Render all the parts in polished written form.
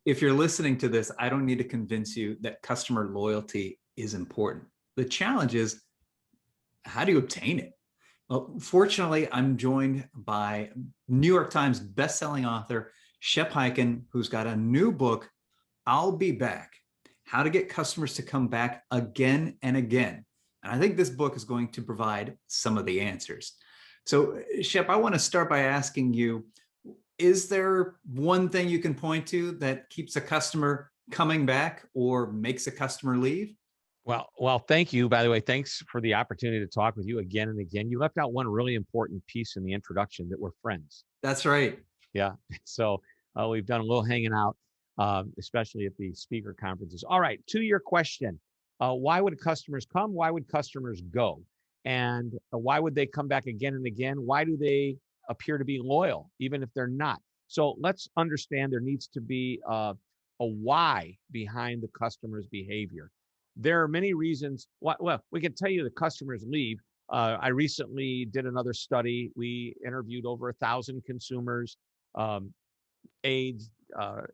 if you're listening to this, I don't need to convince you that customer loyalty is important. The challenge is, how do you obtain it? Well, fortunately, I'm joined by New York Times bestselling author Shep Hyken, who's got a new book, I'll Be Back: How to Get Customers to Come Back Again and Again. And I think this book is going to provide some of the answers. So, Shep, I want to start by asking you, is there one thing you can point to that keeps a customer coming back or makes a customer leave? Well, thank you. By the way, thanks for the opportunity to talk with you again and again. You left out one really important piece in the introduction that we're friends. That's right. Yeah. So we've done a little hanging out, especially at the speaker conferences. All right. To your question, why would customers come? Why would customers go? And why would they come back again and again? Why do they appear to be loyal, even if they're not? So let's understand there needs to be a why behind the customer's behavior. There are many reasons. Well, we can tell you the customers leave. I recently did another study. We interviewed over 1,000 consumers, um, age,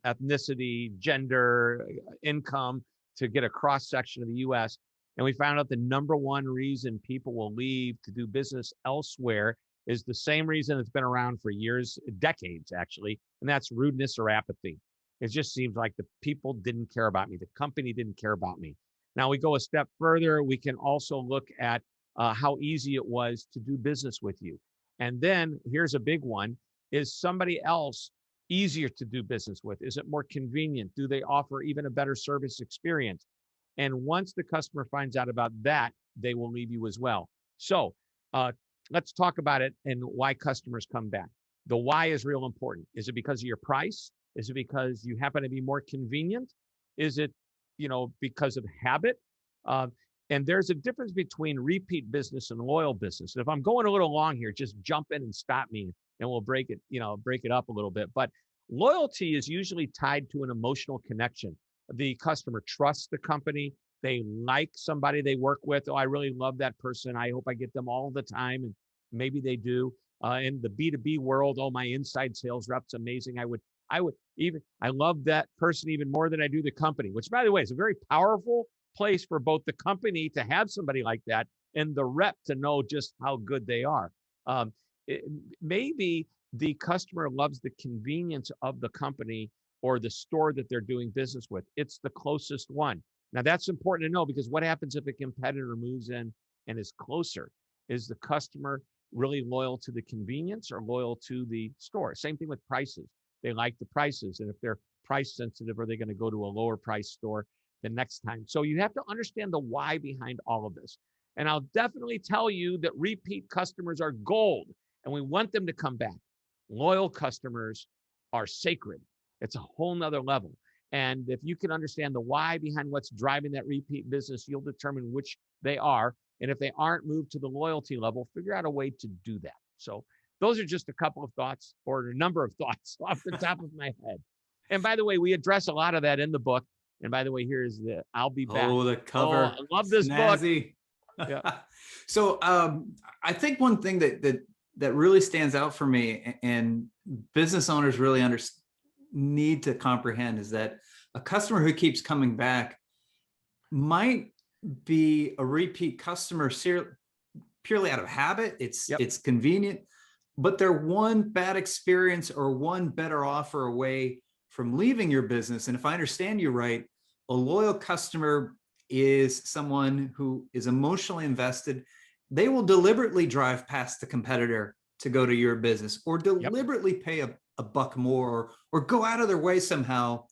ethnicity, gender, income, to get a cross section of the U.S. And we found out the number one reason people will leave to do business elsewhere is the same reason it's been around for years, decades actually, and that's rudeness or apathy. It just seems like the people didn't care about me. The company didn't care about me. Now we go a step further. We can also look at how easy it was to do business with you. And then here's a big one. Is somebody else easier to do business with? Is it more convenient? Do they offer even a better service experience? And once the customer finds out about that, they will leave you as well. So uh, let's talk about it and why customers come back. The why is real important. Is it because of your price? Is it because you happen to be more convenient? Is it, because of habit? Uh, and there's a difference between repeat business and loyal business. And if I'm going a little long here, just jump in and stop me and we'll break it up a little bit. But loyalty is usually tied to an emotional connection. The customer trusts the company. They like somebody they work with. Oh, I really love that person. I hope I get them all the time. And maybe they do. In the B2B world, oh, my inside sales rep's amazing. I love that person even more than I do the company, which by the way, is a very powerful place for both the company to have somebody like that and the rep to know just how good they are. Um, it, Maybe the customer loves the convenience of the company or the store that they're doing business with. It's the closest one. Now that's important to know because what happens if a competitor moves in and is closer? Is the customer really loyal to the convenience or loyal to the store? Same thing with prices. They like the prices. And if they're price sensitive, are they going to go to a lower price store the next time? So you have to understand the why behind all of this. And I'll definitely tell you that repeat customers are gold and we want them to come back. Loyal customers are sacred. It's a whole nother level. And if you can understand the why behind what's driving that repeat business, you'll determine which they are. And if they aren't, moved to the loyalty level, figure out a way to do that. So those are just a couple of thoughts or a number of thoughts off the top of my head. And by the way, we address a lot of that in the book. And by the way, here's the I'll Be Back. Oh, the Oh, cover. I love this Snazzy. book. Yeah. So I think one thing that really stands out for me and business owners really need to comprehend is that a customer who keeps coming back might be a repeat customer purely out of habit. Yep. It's convenient, but they're one bad experience or one better offer away from leaving your business. And if I understand you right, a loyal customer is someone who is emotionally invested. They will deliberately drive past the competitor to go to your business or deliberately pay a buck more or go out of their way somehow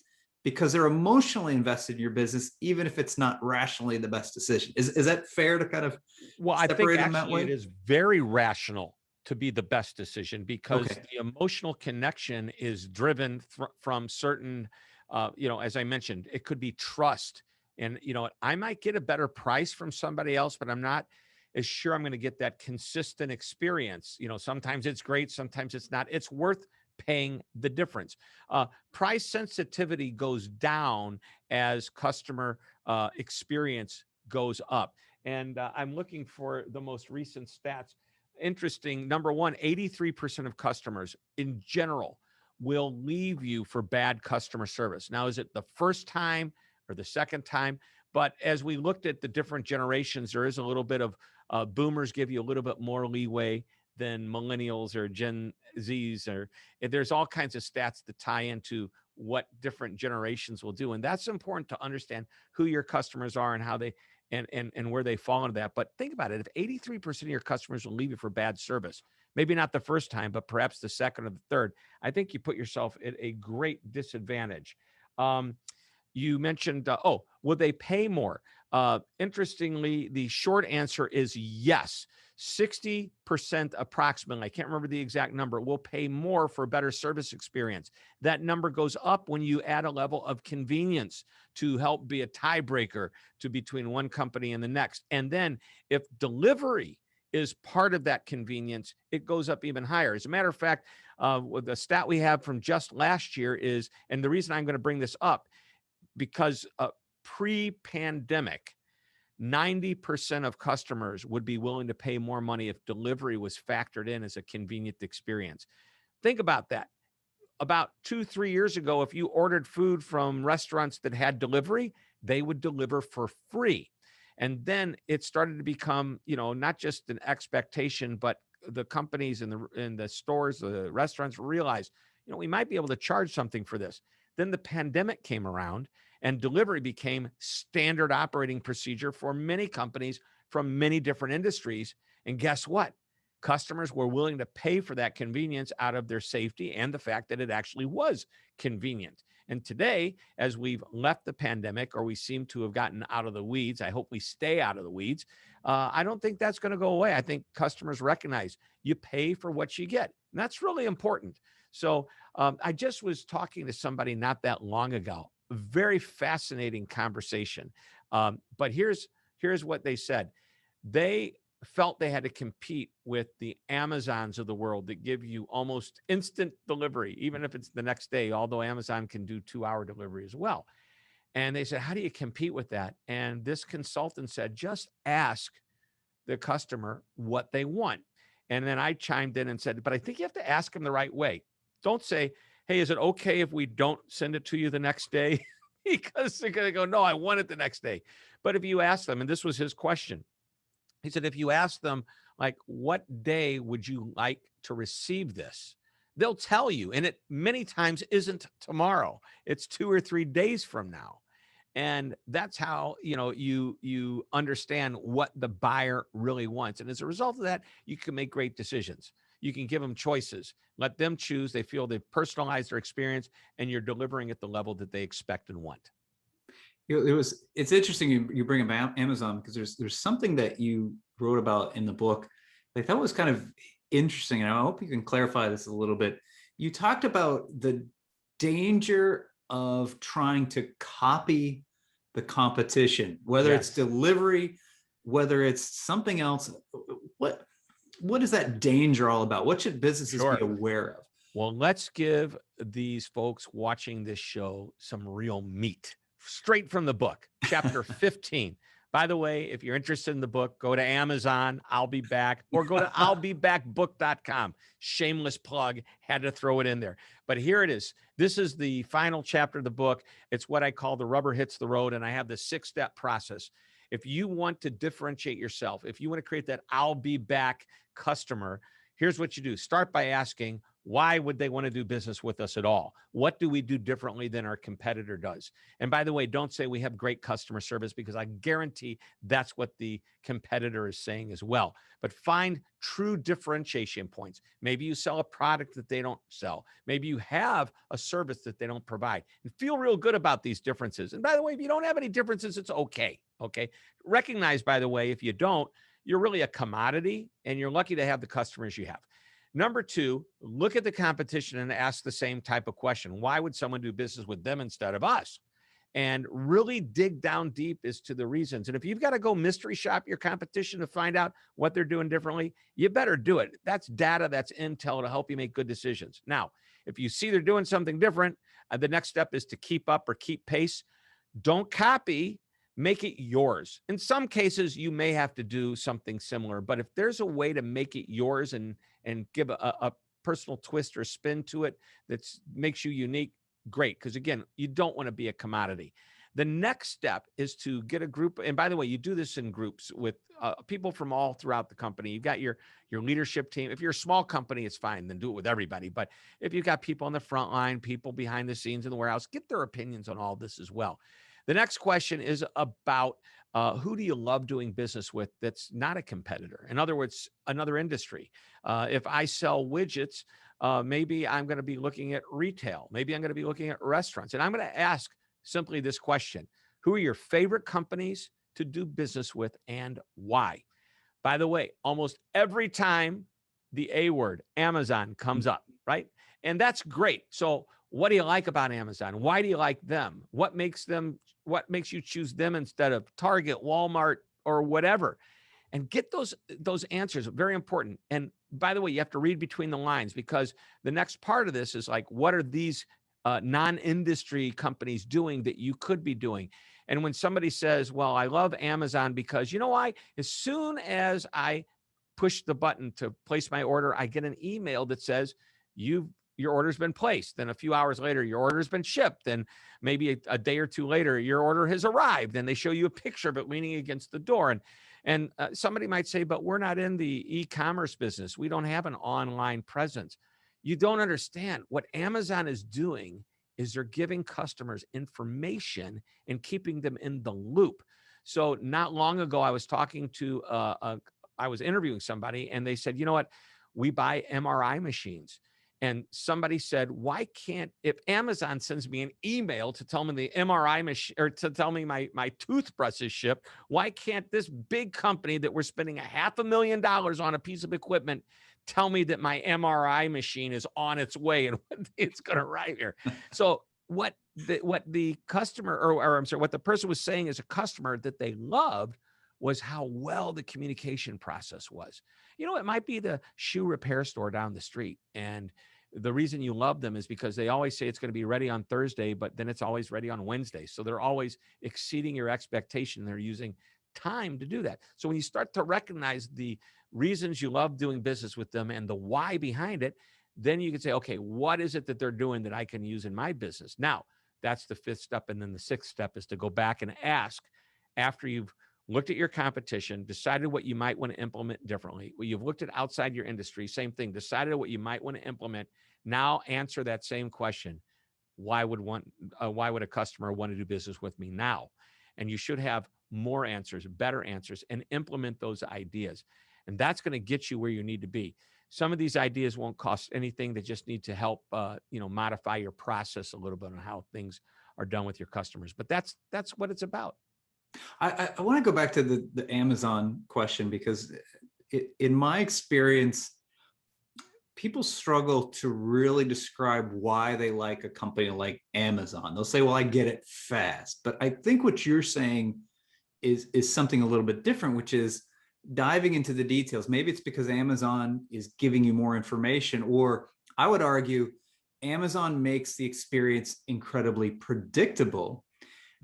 because they're emotionally invested in your business, even if it's not rationally the best decision. Is that fair to kind of I think separate them that actually way? it is very rational to be the best decision because Okay. the emotional connection is driven from certain, as I mentioned, it could be trust. And, I might get a better price from somebody else, but I'm not as sure I'm going to get that consistent experience. Sometimes it's great, sometimes it's not. It's worth paying the difference. Price sensitivity goes down as customer experience goes up. And I'm looking for the most recent stats. Interesting. Number one, 83% of customers in general will leave you for bad customer service. Now, is it the first time or the second time? But as we looked at the different generations, there is a little bit of boomers give you a little bit more leeway than millennials or Gen Zs, or there's all kinds of stats that tie into what different generations will do. And that's important to understand who your customers are and how they and where they fall into that. But think about it. If 83% of your customers will leave you for bad service, maybe not the first time, but perhaps the second or the third, I think you put yourself at a great disadvantage. You mentioned, would they pay more? Interestingly, the short answer is yes. 60% approximately, I can't remember the exact number, will pay more for a better service experience. That number goes up when you add a level of convenience to help be a tiebreaker to between one company and the next. And then if delivery is part of that convenience, it goes up even higher. As a matter of fact, the stat we have from just last year is, and the reason I'm going to bring this up, because pre-pandemic, 90% of customers would be willing to pay more money if delivery was factored in as a convenient experience. Think about that. About 2-3 years ago, if you ordered food from restaurants that had delivery, they would deliver for free. And then it started to become, not just an expectation, but the companies in the stores, the restaurants realized, we might be able to charge something for this. Then the pandemic came around and delivery became standard operating procedure for many companies from many different industries. And guess what? Customers were willing to pay for that convenience out of their safety and the fact that it actually was convenient. And today, as we've left the pandemic, or we seem to have gotten out of the weeds, I hope we stay out of the weeds. I don't think that's going to go away. I think customers recognize you pay for what you get. And that's really important. So I just was talking to somebody not that long ago. Very fascinating conversation. But here's what they said. They felt they had to compete with the Amazons of the world that give you almost instant delivery, even if it's the next day, although Amazon can do 2-hour delivery as well. And they said, how do you compete with that? And this consultant said, just ask the customer what they want. And then I chimed in and said, but I think you have to ask them the right way. Don't say, hey, is it okay if we don't send it to you the next day? Because they're going to go, no, I want it the next day. But if you ask them, and this was his question, he said, if you ask them, like, what day would you like to receive this? They'll tell you. And it many times isn't tomorrow. It's 2 or 3 days from now. And that's how, you understand what the buyer really wants. And as a result of that, you can make great decisions. You can give them choices, let them choose. They feel they've personalized their experience and you're delivering at the level that they expect and want. It's interesting you bring up Amazon, because there's something that you wrote about in the book that I thought was kind of interesting, and I hope you can clarify this a little bit. You talked about the danger of trying to copy the competition, whether it's delivery, whether it's something else. What is that danger all about? What should businesses be aware of? Well, let's give these folks watching this show some real meat. Straight from the book, chapter 15. By the way, if you're interested in the book, go to Amazon, I'll Be Back, or go to I'llBeBackBook.com. Shameless plug, had to throw it in there. But here it is. This is the final chapter of the book. It's what I call the rubber hits the road, and I have the 6-step process. If you want to differentiate yourself, if you want to create that I'll Be Back customer, here's what you do. Start by asking, why would they want to do business with us at all? What do we do differently than our competitor does? And by the way, don't say we have great customer service, because I guarantee that's what the competitor is saying as well. But find true differentiation points. Maybe you sell a product that they don't sell. Maybe you have a service that they don't provide. And feel real good about these differences. And by the way, if you don't have any differences, it's okay. Okay. Recognize, by the way, if you don't, you're really a commodity and you're lucky to have the customers you have. Number 2, look at the competition and ask the same type of question. Why would someone do business with them instead of us? And really dig down deep as to the reasons. And if you've got to go mystery shop your competition to find out what they're doing differently, you better do it. That's data, that's intel to help you make good decisions. Now, if you see they're doing something different, the next step is to keep up or keep pace. Don't copy. Make it yours. In some cases, you may have to do something similar, but if there's a way to make it yours and give a personal twist or spin to it that makes you unique, great. Because again, you don't want to be a commodity. The next step is to get a group. And by the way, you do this in groups with people from all throughout the company. You've got your leadership team. If you're a small company, it's fine. Then do it with everybody. But if you've got people on the front line, people behind the scenes in the warehouse, get their opinions on all this as well. The next question is about who do you love doing business with that's not a competitor? In other words, another industry. If I sell widgets, maybe I'm going to be looking at retail. Maybe I'm going to be looking at restaurants. And I'm going to ask simply this question: who are your favorite companies to do business with and why? By the way, almost every time the A word, Amazon, comes up, right? And that's great. So what do you like about Amazon? Why do you like them? What makes you choose them instead of Target, Walmart, or whatever? And get those answers. Very important. And by the way, you have to read between the lines, because the next part of this is like, what are these non-industry companies doing that you could be doing? And when somebody says, well, I love Amazon because, you know why? As soon as I push the button to place my order, I get an email that says, your order's been placed. Then a few hours later, your order's been shipped. Then maybe a day or two later, your order has arrived. Then they show you a picture of it leaning against the door. And somebody might say, but we're not in the e-commerce business. We don't have an online presence. You don't understand. What Amazon is doing is they're giving customers information and keeping them in the loop. So not long ago, I was talking to, I was interviewing somebody, and they said, you know what? We buy MRI machines. And somebody said, why can't, if Amazon sends me an email to tell me the MRI machine, or to tell me my toothbrush is shipped, why can't this big company that we're spending $500,000 on a piece of equipment tell me that my MRI machine is on its way and it's going to arrive here? So what the customer, or I'm sorry, what the person was saying as a customer that they loved was how well the communication process was. You know, it might be the shoe repair store down the street, and the reason you love them is because they always say it's going to be ready on Thursday, but then it's always ready on Wednesday. So they're always exceeding your expectation. They're using time to do that. So when you start to recognize the reasons you love doing business with them and the why behind it, then you can say, okay, what is it that they're doing that I can use in my business? Now, that's the fifth step. And then the sixth step is to go back and ask, after you've looked at your competition, decided what you might want to implement differently. Well, you've looked at outside your industry, same thing, decided what you might want to implement. Now answer that same question. Why would a customer want to do business with me now? And you should have more answers, better answers, and implement those ideas. And that's going to get you where you need to be. Some of these ideas won't cost anything. They just need to help, modify your process a little bit on how things are done with your customers. But that's what it's about. I want to go back to the Amazon question, because in my experience, people struggle to really describe why they like a company like Amazon. They'll say, well, I get it fast. But I think what you're saying is something a little bit different, which is diving into the details. Maybe it's because Amazon is giving you more information, or I would argue Amazon makes the experience incredibly predictable.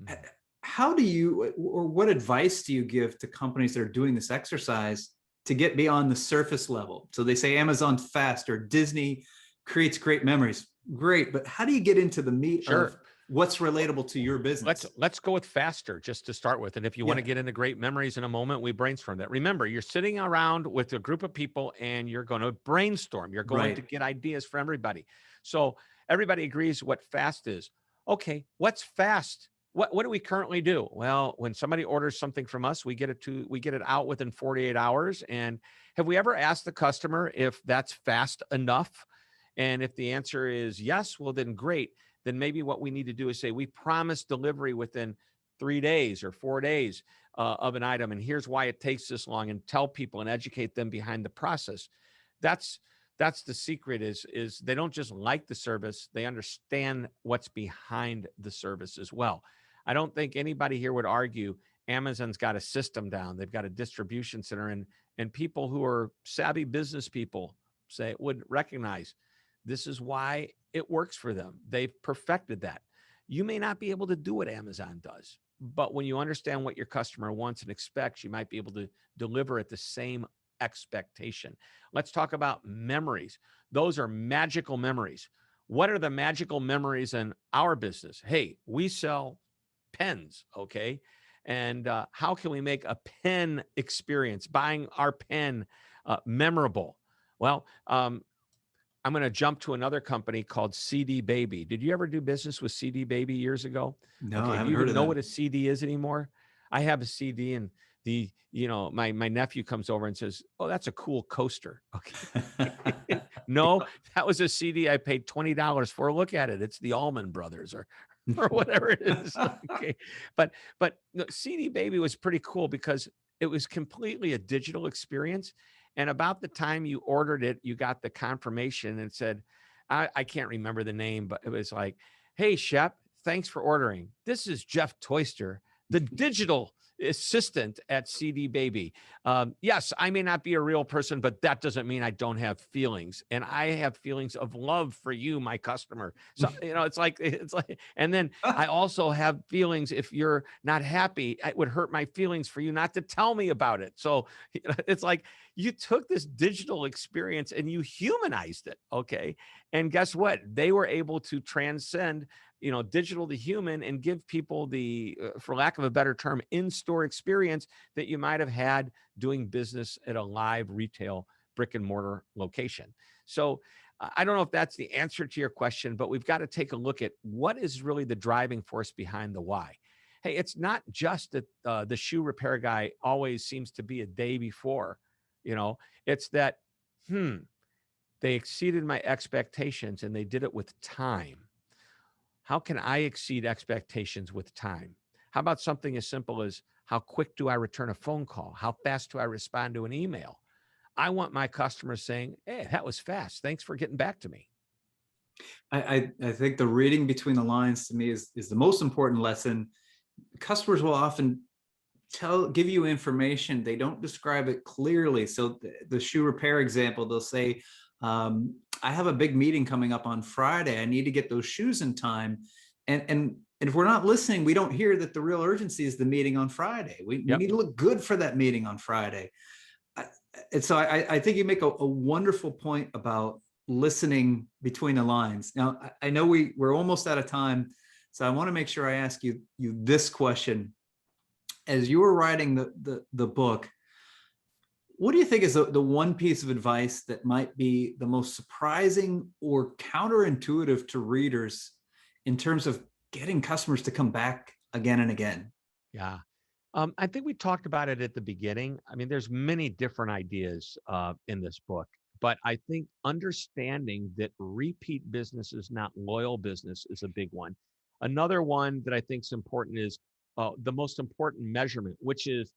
Mm-hmm. How do you, or what advice do you give to companies that are doing this exercise to get beyond the surface level? So they say Amazon's fast, or Disney creates great memories. Great, but how do you get into the meat of what's relatable to your business? Let's go with faster just to start with. And if you want to get into great memories in a moment, we brainstorm that. Remember, you're sitting around with a group of people and you're going to brainstorm. You're going to get ideas from everybody. So everybody agrees what fast is. Okay, what's fast? What do we currently do? Well, when somebody orders something from us, we get it out within 48 hours. And have we ever asked the customer if that's fast enough? And if the answer is yes, well, then great. Then maybe what we need to do is say, we promise delivery within 3 days or 4 days of an item. And here's why it takes this long, and tell people and educate them behind the process. That's the secret is they don't just like the service, they understand what's behind the service as well. I don't think anybody here would argue Amazon's got a system down. They've got a distribution center, and people who are savvy business people would recognize this is why it works for them. They've perfected that. You may not be able to do what Amazon does, but when you understand what your customer wants and expects, you might be able to deliver at the same expectation. Let's talk about memories. Those are magical memories. What are the magical memories in our business? Hey, we sell pens, okay? And how can we make a pen experience, buying our pen, memorable? Well, I'm going to jump to another company called CD Baby. Did you ever do business with CD Baby years ago? No, I Okay. Do haven't you heard even of know them. what a CD is anymore? I have a CD, and my nephew comes over and says, "Oh, that's a cool coaster." Okay. No, that was a CD I paid $20 for. Look at it. It's the Allman Brothers or whatever it is. Okay. But no, CD Baby was pretty cool because it was completely a digital experience. And about the time you ordered it, you got the confirmation and said, I can't remember the name, but it was like, "Hey, Shep, thanks for ordering. This is Jeff Toyster, the digital assistant at CD Baby. Yes, I may not be a real person, but that doesn't mean I don't have feelings. And I have feelings of love for you, my customer." So, it's like, and then I also have feelings if you're not happy, it would hurt my feelings for you not to tell me about it. So, it's like you took this digital experience and you humanized it. Okay. And guess what? They were able to transcend, digital to human and give people the, for lack of a better term, in-store experience that you might have had doing business at a live retail brick and mortar location. So I don't know if that's the answer to your question, but we've got to take a look at what is really the driving force behind the why. Hey, it's not just that the shoe repair guy always seems to be a day before, it's that, they exceeded my expectations and they did it with time. How can I exceed expectations with time? How about something as simple as how quick do I return a phone call? How fast do I respond to an email? I want my customers saying, "Hey, that was fast. Thanks for getting back to me." I think the reading between the lines to me is the most important lesson. Customers will often give you information, they don't describe it clearly. So the shoe repair example, they'll say, I have a big meeting coming up on Friday, I need to get those shoes in time. And if we're not listening, we don't hear that the real urgency is the meeting on Friday. We Yep. need to look good for that meeting on Friday. And so I think you make a wonderful point about listening between the lines. Now, I know we're almost out of time, so I want to make sure I ask you this question. As you were writing the book, what do you think is the one piece of advice that might be the most surprising or counterintuitive to readers in terms of getting customers to come back again and again? Yeah. I think we talked about it at the beginning. I mean, there's many different ideas in this book, but I think understanding that repeat business is not loyal business is a big one. Another one that I think is important is the most important measurement, which is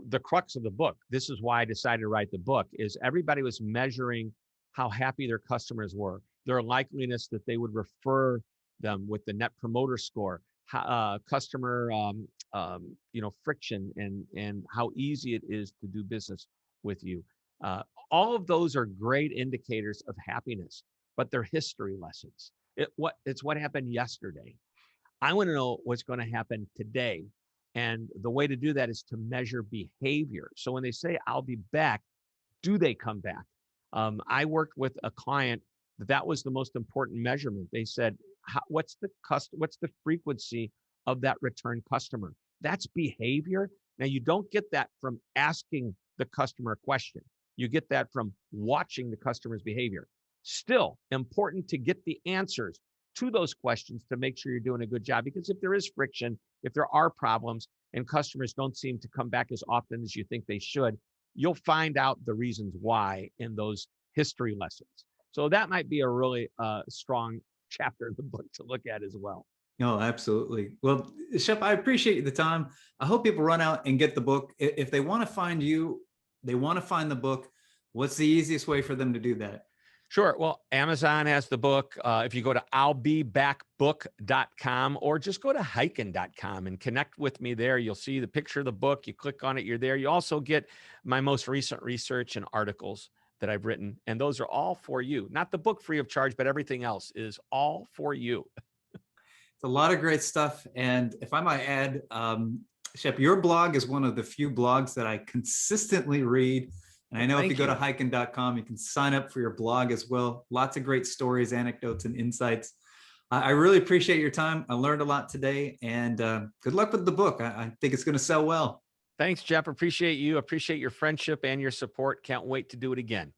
the crux of the book. This is why I decided to write the book. Is everybody was measuring how happy their customers were, their likeliness that they would refer them with the net promoter score, customer friction, and how easy it is to do business with you. Uh, all of those are great indicators of happiness, but they're history lessons. It's what happened yesterday. I want to know what's going to happen today. And the way to do that is to measure behavior. So when they say, "I'll be back," do they come back? I worked with a client that was the most important measurement. They said, "What's the frequency of that return customer?" That's behavior. Now you don't get that from asking the customer a question. You get that from watching the customer's behavior. Still important to get the answers to those questions to make sure you're doing a good job. Because if there is friction, if there are problems, and customers don't seem to come back as often as you think they should, you'll find out the reasons why in those history lessons. So that might be a really strong chapter of the book to look at as well. No, absolutely. Well, Shep, I appreciate the time. I hope people run out and get the book. If they want to find you, they want to find the book, what's the easiest way for them to do that? Sure. Well, Amazon has the book. If you go to I'llBeBackBook.com or just go to Hyken.com and connect with me there, you'll see the picture of the book. You click on it, you're there. You also get my most recent research and articles that I've written. And those are all for you. Not the book free of charge, but everything else is all for you. It's a lot of great stuff. And if I might add, Shep, your blog is one of the few blogs that I consistently read. And I Well, know if you thank go to you. hiken.com, you can sign up for your blog as well. Lots of great stories, anecdotes, and insights. I really appreciate your time. I learned a lot today, and good luck with the book. I think it's going to sell well. Thanks, Jeff. Appreciate you. Appreciate your friendship and your support. Can't wait to do it again.